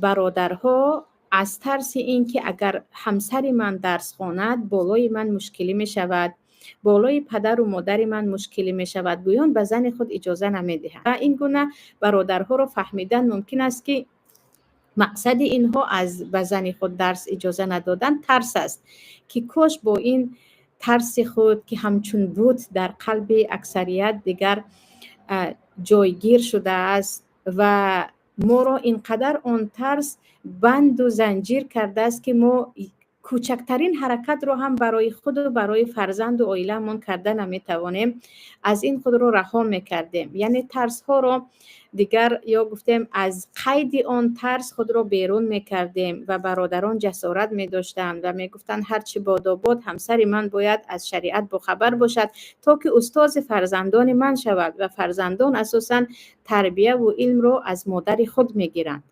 برادرها از ترس این که اگر همسر من درس خواند بالای من مشکلی می شود، بالای پدر و مادر من مشکلی می شود، گویان به زن خود اجازه نمی دهند. و این گونه برادرها رو فهمیدن ممکن است که مقصد اینها از به زن خود درس اجازه ندادن ترس است، که کاش با این ترس خود که همچون بود در قلب اکثریت دیگر جایگیر شده است و ما را اینقدر آن ترس بند و زنجیر کرده است که ما کوچکترین حرکت رو هم برای خود و برای فرزند و عائله‌مون کرده نمیتوانیم، از این خود رو رها میکردیم. یعنی ترس ها رو دیگر یا گفتیم از قید آن ترس خود رو بیرون میکردیم و برادران جسارت میداشتند و میگفتند هرچی باد باد همسر من باید از شریعت باخبر باشد تا که استاد فرزندان من شود و فرزندان اساساً تربیه و علم رو از مادر خود میگیرند.